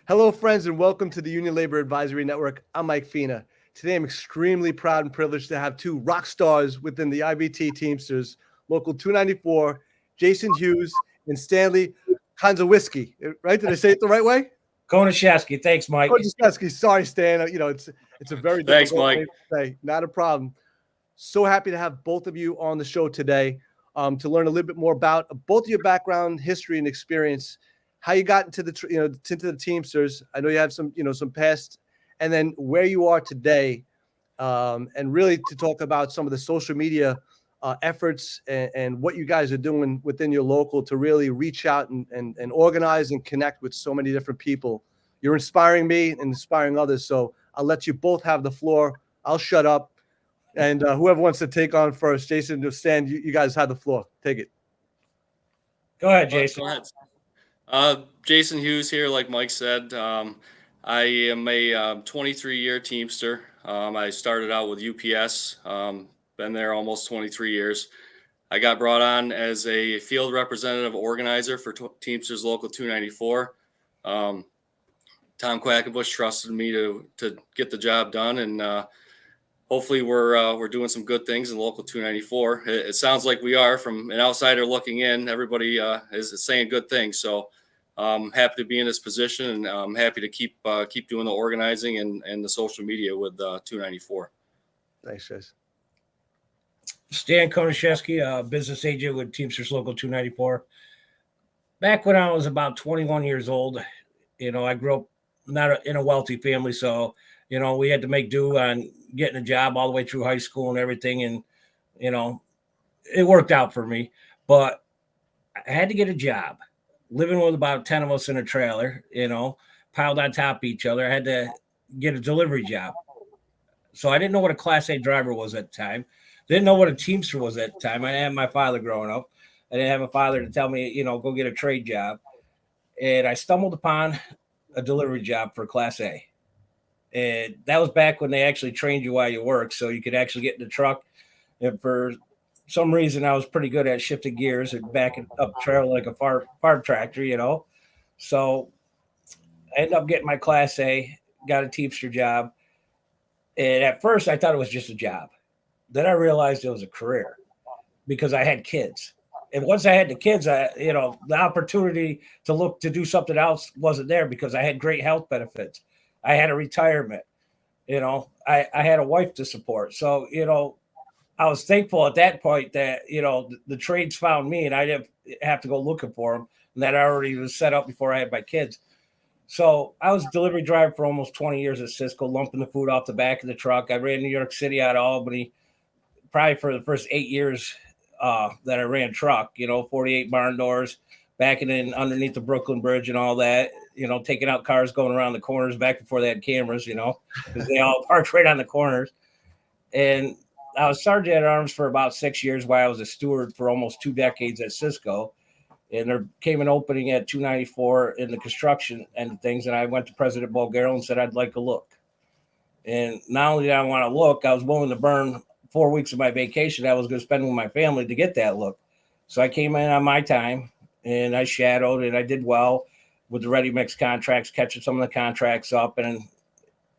Hello, friends, and welcome to the Union Labor Advisory Network. I'm Mike Fina. Today, I'm extremely proud and privileged to have two rock stars within the IBT Teamsters, Local 294, Jason Hughes and Stanley Koniszewski. Right? Did I say it the right way? Koniszewski. Thanks, Mike. Koniszewski. Sorry, Stan. It's a very Thanks, difficult Mike. name to say. Not a problem. So happy to have both of you on the show today to learn a little bit more about both of your background, history, and experience. How you got into the Teamsters. I know you have some past, and then where you are today, and really to talk about some of the social media efforts and what you guys are doing within your local to really reach out and organize and connect with so many different people. You're inspiring me and inspiring others. So I'll let you both have the floor. I'll shut up. And whoever wants to take on first, Jason, to Stan, you guys have the floor. Take it. Go ahead, Jason. Go ahead. Jason Hughes here, like Mike said. I am a 23-year Teamster. I started out with UPS, been there almost 23 years. I got brought on as a field representative organizer for Teamsters Local 294. Tom Quackenbush trusted me to get the job done, and hopefully we're doing some good things in Local 294. It sounds like we are. From an outsider looking in, everybody is saying good things. So I'm happy to be in this position, and I'm happy to keep doing the organizing and the social media with 294. Thanks, guys. Stan Koniszewski, business agent with Teamsters Local 294. Back when I was about 21 years old, I grew up not in a wealthy family, so we had to make do on getting a job all the way through high school and everything. And, it worked out for me, but I had to get a job. Living with about 10 of us in a trailer, piled on top of each other. I had to get a delivery job. So I didn't know what a Class A driver was at the time. Didn't know what a Teamster was at the time. I didn't have my father growing up. I didn't have a father to tell me, go get a trade job. And I stumbled upon a delivery job for Class A. And that was back when they actually trained you while you worked, so you could actually get in the truck. And for some reason, I was pretty good at shifting gears and backing up trailer like a farm tractor, So I ended up getting my Class A, got a Teamster job. And at first, I thought it was just a job. Then I realized it was a career because I had kids. And once I had the kids, the opportunity to do something else wasn't there because I had great health benefits. I had a retirement, I had a wife to support. So, I was thankful at that point that, the trades found me and I didn't have to go looking for them. And that I already was set up before I had my kids. So I was a delivery driver for almost 20 years at Cisco, lumping the food off the back of the truck. I ran New York City out of Albany, probably for the first 8 years that I ran truck, 48 barn doors, backing in underneath the Brooklyn Bridge and all that, taking out cars going around the corners back before they had cameras, because they all parked right on the corners. And I was sergeant at arms for about 6 years while I was a steward for almost 2 decades at Cisco. And there came an opening at 294 in the construction end of things. And I went to President Bulgaro and said, I'd like a look. And not only did I want to look, I was willing to burn 4 weeks of my vacation I was going to spend with my family to get that look. So I came in on my time and I shadowed and I did well with the ready mix contracts, catching some of the contracts up. And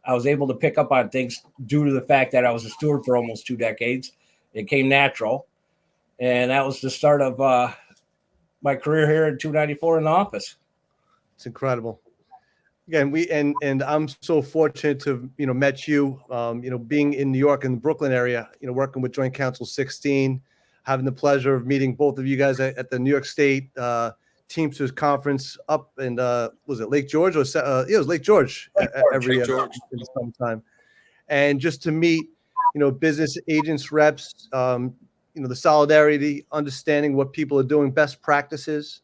I was able to pick up on things due to the fact that I was a steward for almost 2 decades. It came natural. And that was the start of my career here in 294 in the office. It's incredible. Again, and I'm so fortunate to met you. Being in New York in the Brooklyn area. Working with Joint Council 16, having the pleasure of meeting both of you guys at the New York State Teamsters conference up in was it Lake George or it was Lake George every sometime, and just to meet business agents, reps, the solidarity, understanding what people are doing, best practices,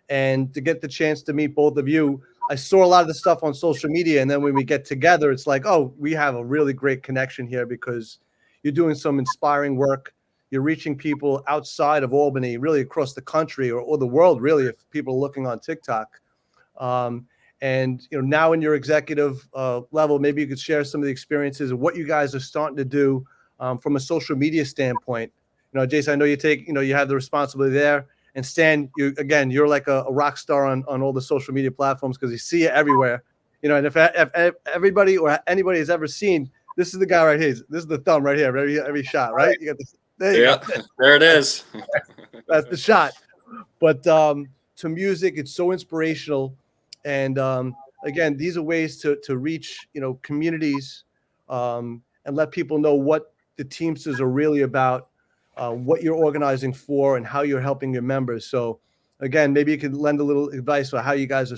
and to get the chance to meet both of you. I saw a lot of the stuff on social media, and then when we get together, it's like, oh, we have a really great connection here because you're doing some inspiring work. You're reaching people outside of Albany, really across the country or the world, really, if people are looking on TikTok. And now in your executive level, maybe you could share some of the experiences of what you guys are starting to do from a social media standpoint. Jason, I know you have the responsibility there. And Stan, you're like a rock star on all the social media platforms because you see it everywhere. And if everybody or anybody has ever seen, this is the guy right here. This is the thumb right here. Every shot, right? You got this. There you Yeah, go. there it is. That's the shot. But to music, it's so inspirational. And again, these are ways to reach communities and let people know what the Teamsters are really about, what you're organizing for, and how you're helping your members. So again, maybe you could lend a little advice for how you guys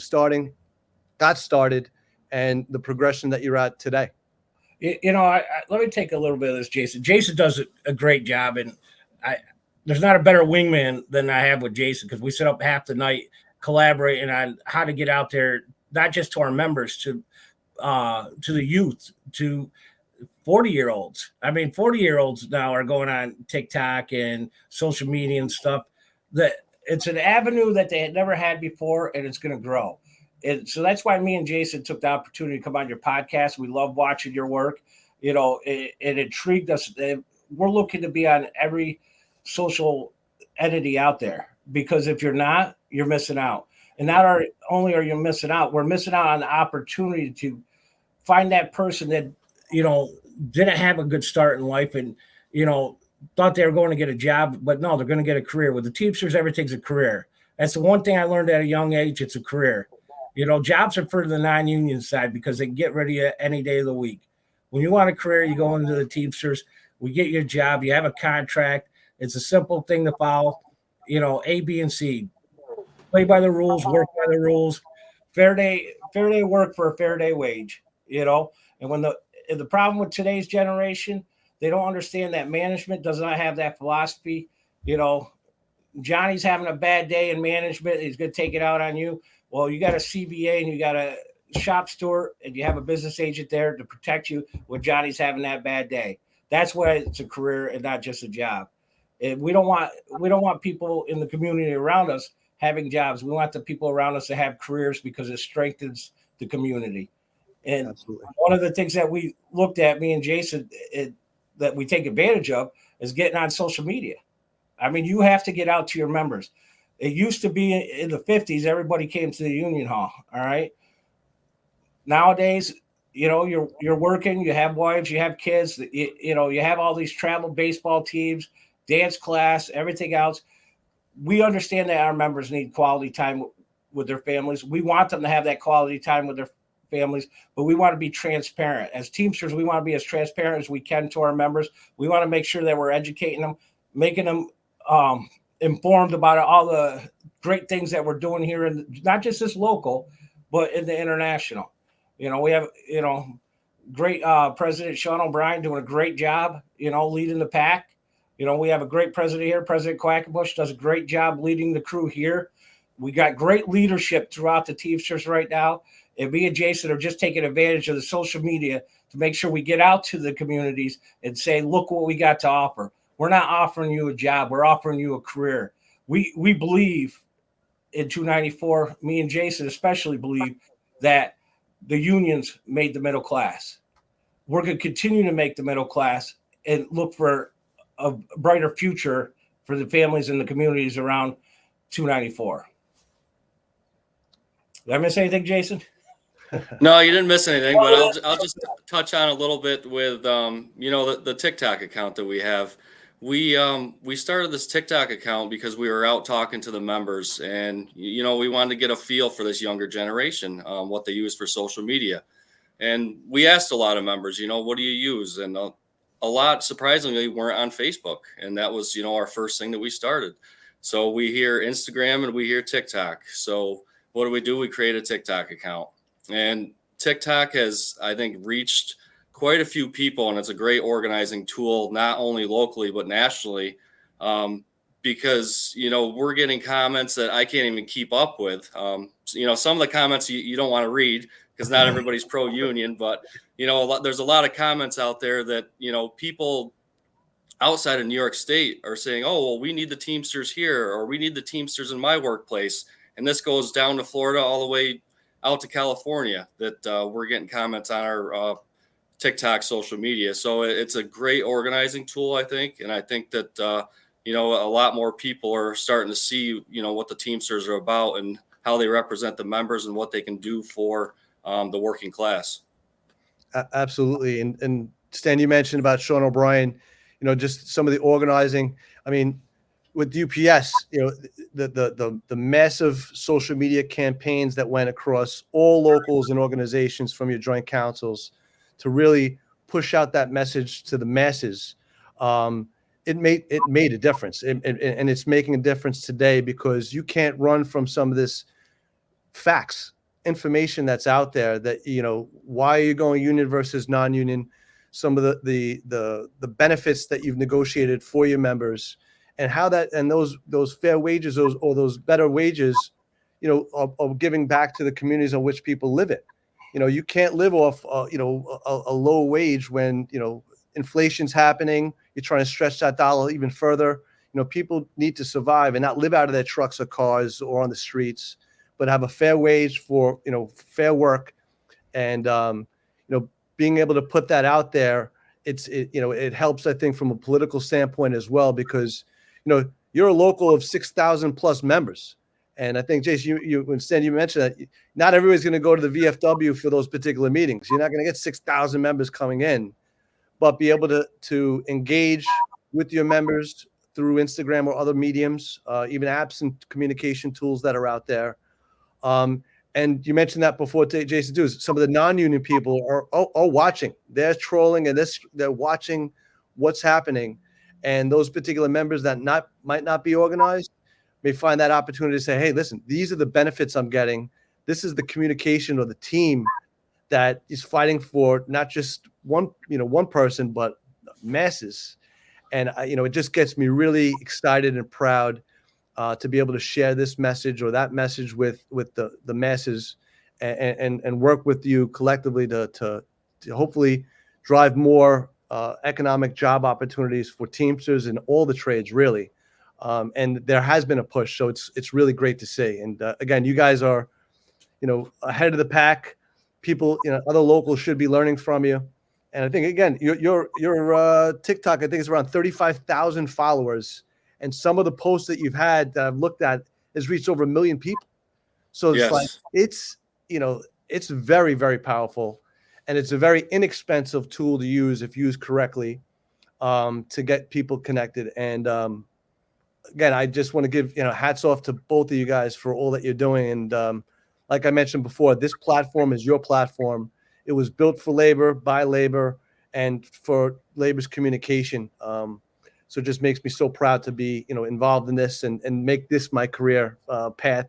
got started, and the progression that you're at today. Let me take a little bit of this, Jason. Jason does a great job, and there's not a better wingman than I have with Jason, because we sit up half the night collaborating on how to get out there, not just to our members, to the youth, to 40-year-olds. I mean, 40-year-olds now are going on TikTok and social media and stuff. That it's an avenue that they had never had before, and it's going to grow. And so that's why me and Jason took the opportunity to come on your podcast. We love watching your work. It intrigued us. We're looking to be on every social entity out there, because if you're not, you're missing out. And not only are you missing out, we're missing out on the opportunity to find that person that, didn't have a good start in life and, thought they were going to get a job, but no, they're going to get a career. With the Teamsters, everything's a career. That's the one thing I learned at a young age. It's a career. Jobs are for the non-union side, because they can get rid of you any day of the week. When you want a career, you go into the Teamsters. We get you a job. You have a contract. It's a simple thing to follow. A, B, and C. Play by the rules. Work by the rules. Fair day work for a fair day wage. And when the problem with today's generation, they don't understand that management does not have that philosophy. Johnny's having a bad day in management. He's going to take it out on you. Well, you got a CBA and you got a shop steward and you have a business agent there to protect you when Johnny's having that bad day. That's why it's a career and not just a job. And we don't want people in the community around us having jobs. We want the people around us to have careers, because it strengthens the community. And Absolutely. One of the things that we looked at, me and Jason, that we take advantage of, is getting on social media. I mean, you have to get out to your members. It used to be in the 50s, everybody came to the union hall. All right. Nowadays, you're working, you have wives, you have kids, you have all these travel baseball teams, dance class, everything else. We understand that our members need quality time with their families. We want them to have that quality time with their families, but we want to be transparent. As Teamsters, we want to be as transparent as we can to our members. We want to make sure that we're educating them, making them informed about all the great things that we're doing here, in not just this local, but in the international. We have great President Sean O'Brien doing a great job, leading the pack. We have a great president here. President Quackenbush does a great job leading the crew here. We got great leadership throughout the Teamsters right now. And me and Jason are just taking advantage of the social media to make sure we get out to the communities and say, look what we got to offer. We're not offering you a job. We're offering you a career. We believe in 294, me and Jason especially believe that the unions made the middle class. We're going to continue to make the middle class and look for a brighter future for the families and the communities around 294. Did I miss anything, Jason? No, you didn't miss anything, but I'll just touch on a little bit with the TikTok account that we have. We started this TikTok account because we were out talking to the members, and we wanted to get a feel for this younger generation, what they use for social media. And we asked a lot of members, what do you use? And a lot, surprisingly, weren't on Facebook, and that was our first thing that we started. So we hear Instagram and we hear TikTok. So what do? We create a TikTok account, and TikTok has, I think, reached quite a few people, and it's a great organizing tool, not only locally but nationally, because we're getting comments that I can't even keep up with. Some of the comments you don't want to read because not everybody's pro union, but there's a lot of comments out there that people outside of New York State are saying, oh, well, we need the Teamsters here, or we need the Teamsters in my workplace, and this goes down to Florida all the way out to California, that we're getting comments on our TikTok social media. So it's a great organizing tool, I think. And I think that, a lot more people are starting to see, what the Teamsters are about and how they represent the members and what they can do for the working class. Absolutely. And Stan, you mentioned about Sean O'Brien, just some of the organizing. I mean, with UPS, the massive social media campaigns that went across all locals and organizations from your joint councils to really push out that message to the masses. It made a difference, and it's making a difference today, because you can't run from some of this facts, information that's out there, that why are you going union versus non-union, some of the benefits that you've negotiated for your members, and how that, and those fair wages, those better wages, are giving back to the communities in which people live in. You can't live off a low wage when inflation's happening. You're trying to stretch that dollar even further. People need to survive and not live out of their trucks or cars or on the streets, but have a fair wage for fair work. And being able to put that out there, it helps, I think, from a political standpoint as well, because you're a local of 6,000 plus members. And I think, Jason, you Stan, you mentioned that not everybody's going to go to the VFW for those particular meetings. You're not going to get 6,000 members coming in, but be able to engage with your members through Instagram or other mediums, even apps and communication tools that are out there. And you mentioned that before, Jason, too. Some of the non-union people are watching. They're trolling, and they're watching what's happening. And those particular members that might not be organized may find that opportunity to say, hey, listen, these are the benefits I'm getting. This is the communication or the team that is fighting for not just one person, but masses. And it just gets me really excited and proud to be able to share this message or that message with the masses, and work with you collectively to hopefully drive more economic job opportunities for Teamsters and all the trades, really. And there has been a push, so it's really great to see. And again, you guys are ahead of the pack. People, other locals should be learning from you. And I think, again, your TikTok, I think, is around 35,000 followers. And some of the posts that you've had that I've looked at has reached over 1 million people. So it's like, it's very, very powerful. And it's a very inexpensive tool to use if used correctly, to get people connected. And again, I just want to give hats off to both of you guys for all that you're doing. And like I mentioned before, this platform is your platform. It was built for labor, by labor, and for labor's communication. So it just makes me so proud to be involved in this and make this my career path,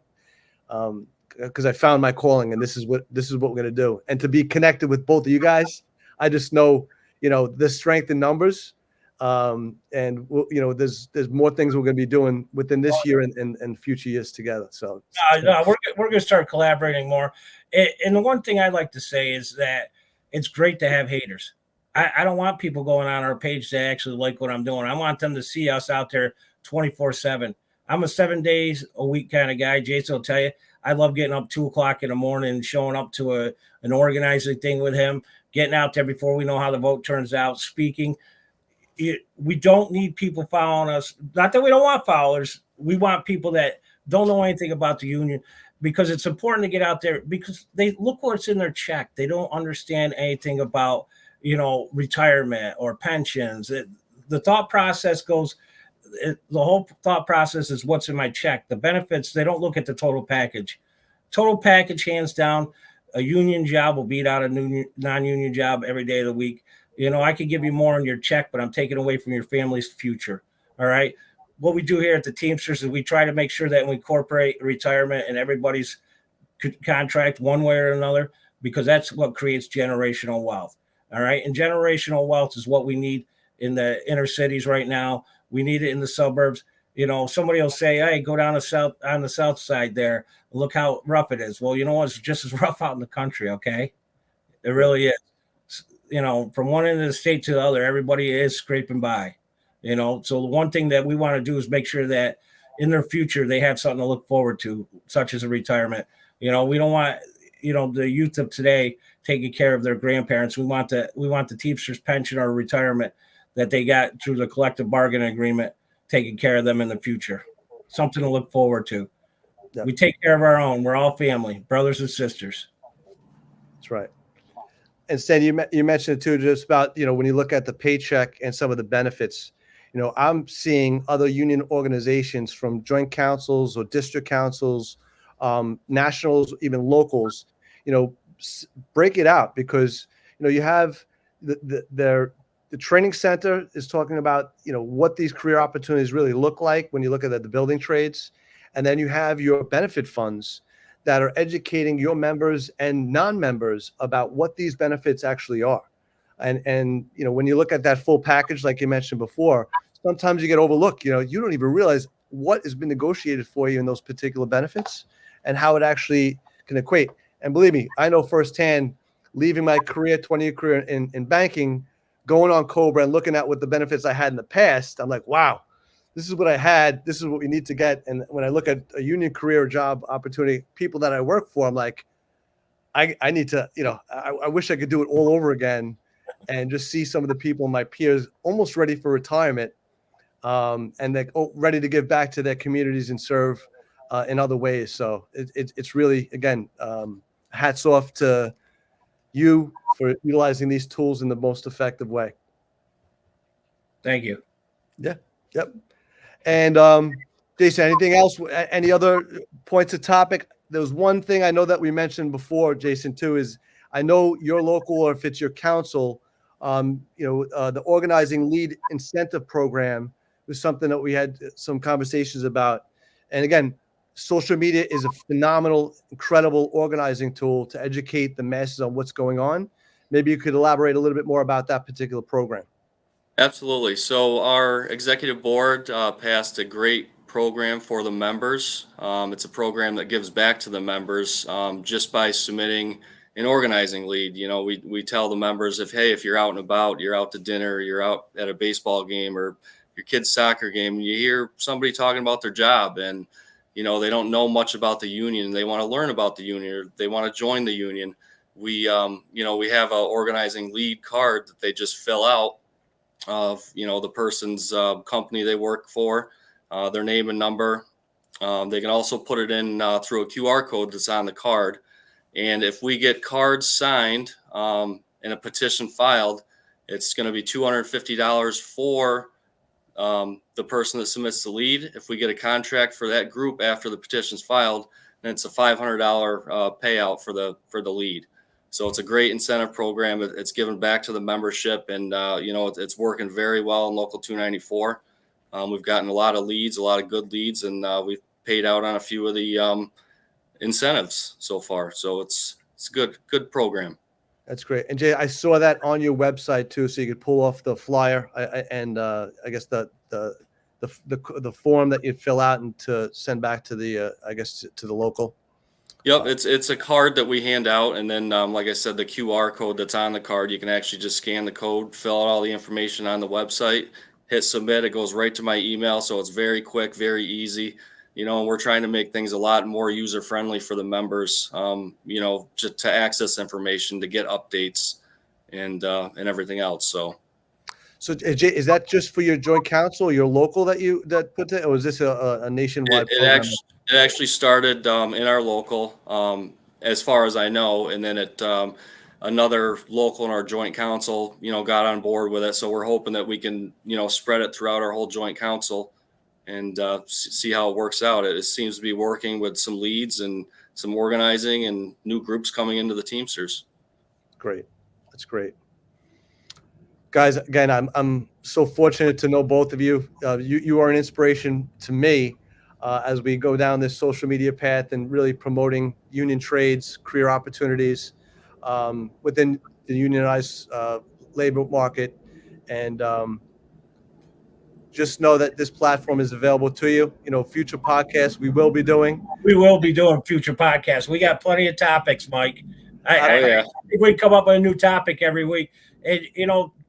because I found my calling, and this is what we're going to do. And to be connected with both of you guys, I just know the strength in numbers. And there's more things we're going to be doing within this year and future years together. So we're going to start collaborating more. And the one thing I'd like to say is that it's great to have haters. I don't want people going on our page to actually like what I'm doing. I want them to see us out there 24/7. I'm a 7 days a week kind of guy. Jason will tell you, I love getting up 2 o'clock in the morning, showing up to an organizing thing with him, getting out there before we know how the vote turns out, speaking. We don't need people following us. Not that we don't want followers. We want people that don't know anything about the union, because it's important to get out there, because they look what's in their check. They don't understand anything about, retirement or pensions. The thought process goes, the whole thought process is what's in my check. The benefits, they don't look at the total package. Total package, hands down, a union job will beat out a non-union job every day of the week. I could give you more on your check, but I'm taking away from your family's future. All right. What we do here at the Teamsters is we try to make sure that we incorporate retirement in everybody's contract one way or another, because that's what creates generational wealth. All right. And generational wealth is what we need in the inner cities right now. We need it in the suburbs. Somebody will say, hey, go down on the south side there. Look how rough it is. Well, it's just as rough out in the country. Okay. It really is. From one end of the state to the other, everybody is scraping by, so the one thing that we want to do is make sure that in their future, they have something to look forward to, such as a retirement. We don't want, the youth of today taking care of their grandparents. We want the Teamsters pension or retirement that they got through the collective bargaining agreement, taking care of them in the future. Something to look forward to. Yep. We take care of our own. We're all family, brothers and sisters. That's right. And Stan, you mentioned it too, just about, when you look at the paycheck and some of the benefits, I'm seeing other union organizations from joint councils or district councils, nationals, even locals, break it out because, you have the training center is talking about, what these career opportunities really look like when you look at the building trades. And then you have your benefit funds that are educating your members and non-members about what these benefits actually are. And when you look at that full package, like you mentioned before, sometimes you get overlooked. You don't even realize what has been negotiated for you in those particular benefits and how it actually can equate. And believe me, I know firsthand, leaving my career, 20-year career in banking, going on Cobra and looking at what the benefits I had in the past, I'm like, wow, this is what I had. This is what we need to get. And when I look at a union career or job opportunity, people that I work for, I'm like, I need to, I wish I could do it all over again and just see some of the people, my peers, almost ready for retirement, and they're ready to give back to their communities and serve in other ways. So it's really, again, hats off to you for utilizing these tools in the most effective way. Thank you. Yeah. Yep. And Jason, anything else? Any other points of topic? There was one thing I know that we mentioned before, Jason, too, is I know your local, or if it's your council, the organizing lead incentive program was something that we had some conversations about. And again, social media is a phenomenal, incredible organizing tool to educate the masses on what's going on. Maybe you could elaborate a little bit more about that particular program. Absolutely. So our executive board passed a great program for the members. It's a program that gives back to the members just by submitting an organizing lead. We tell the members if you're out and about, you're out to dinner, you're out at a baseball game or your kid's soccer game, and you hear somebody talking about their job and, they don't know much about the union. They want to learn about the union, or they want to join the union. We have an organizing lead card that they just fill out of the person's company they work for, their name and number. They can also put it in through a QR code that's on the card. And if we get cards signed and a petition filed, it's going to be $250 for the person that submits the lead. If we get a contract for that group after the petition's filed, then it's a $500 payout for the lead. So it's a great incentive program. It's given back to the membership, and it's working very well in Local 294. We've gotten a lot of leads, a lot of good leads, and we've paid out on a few of the incentives so far. So it's a good program. That's great. And Jay, I saw that on your website too, so you could pull off the flyer and I guess the form that you fill out and to send back to the to the local. Yep, it's a card that we hand out, and then like I said, the QR code that's on the card, you can actually just scan the code, fill out all the information on the website, hit submit. It goes right to my email, so it's very quick, very easy. And we're trying to make things a lot more user friendly for the members. Just to access information, to get updates, and everything else. So Jay, is that just for your joint council, your local that put it, or is this a nationwide program? It actually started in our local, as far as I know, and then another local in our joint council, got on board with it. So we're hoping that we can, spread it throughout our whole joint council and see how it works out. It seems to be working with some leads and some organizing and new groups coming into the Teamsters. Great, that's great. Guys, again, I'm so fortunate to know both of you. You are an inspiration to me as we go down this social media path and really promoting union trades, career opportunities within the unionized labor market. And just know that this platform is available to you. Future podcasts we will be doing. We will be doing future podcasts. We got plenty of topics, Mike. Yeah. We come up with a new topic every week. And,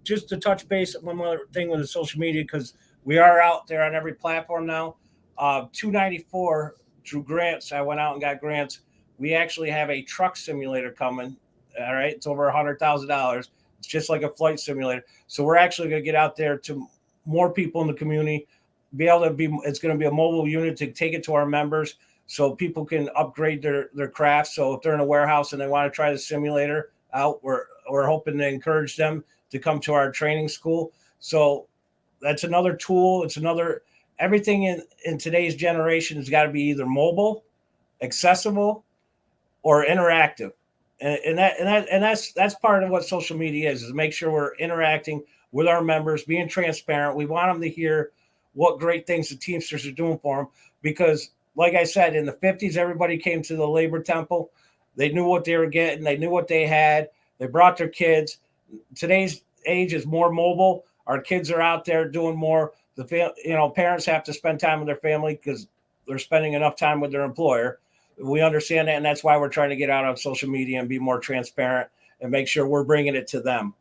just to touch base on one other thing with the social media, because we are out there on every platform now. 294 drew grants. I went out and got grants. We actually have a truck simulator coming. All right. It's over $100,000. It's just like a flight simulator. So we're actually going to get out there to more people in the community, it's going to be a mobile unit to take it to our members. so people can upgrade their craft. So if they're in a warehouse and they want to try the simulator out, we're hoping to encourage them to come to our training school. So that's another tool. It's another, everything in today's generation has got to be either mobile, accessible, or interactive. And that's part of what social media is make sure we're interacting with our members, being transparent. We want them to hear what great things the Teamsters are doing for them, because like I said, in the 50s, everybody came to the labor temple. They knew what they were getting. They knew what they had. They brought their kids. Today's age is more mobile. Our kids are out there doing more. Parents have to spend time with their family because they're spending enough time with their employer. We understand that, and that's why we're trying to get out on social media and be more transparent and make sure we're bringing it to them.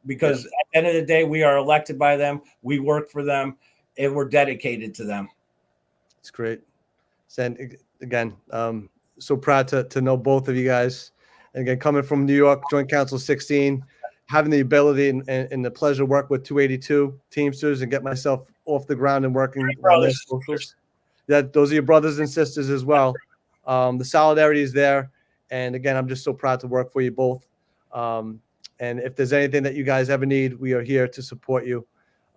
Because at the end of the day, we are elected by them, we work for them, and we're dedicated to them. It's great. And again, so proud to know both of you guys. And again, coming from New York, Joint Council 16, having the ability and the pleasure to work with 282 Teamsters and get myself off the ground and working on their socials. Those are your brothers and sisters as well. The solidarity is there. And again, I'm just so proud to work for you both. And if there's anything that you guys ever need, we are here to support you.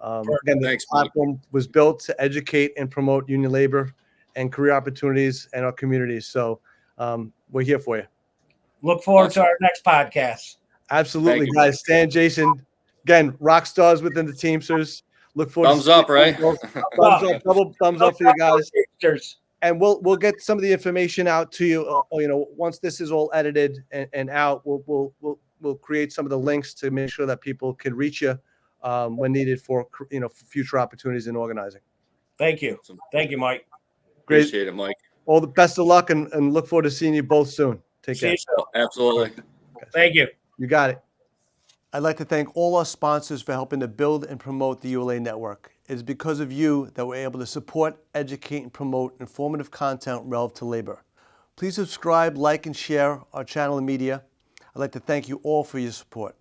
Again, the platform was built to educate and promote union labor and career opportunities in our communities. So we're here for you. Look forward to our next podcast. Absolutely, guys. Stan, Jason, again, rock stars within the Teamsters. Look forward thumbs up, right? Thumbs up, double thumbs up for you guys. And we'll get some of the information out to you. Once this is all edited and out, we'll create some of the links to make sure that people can reach you when needed for future opportunities in organizing. Thank you, Mike. Great. Appreciate it, Mike. All the best of luck and look forward to seeing you both soon. Take care. Absolutely. Thank you. You got it. I'd like to thank all our sponsors for helping to build and promote the ULA network. It is because of you that we're able to support, educate, and promote informative content relevant to labor. Please subscribe, like, and share our channel and media. I'd like to thank you all for your support.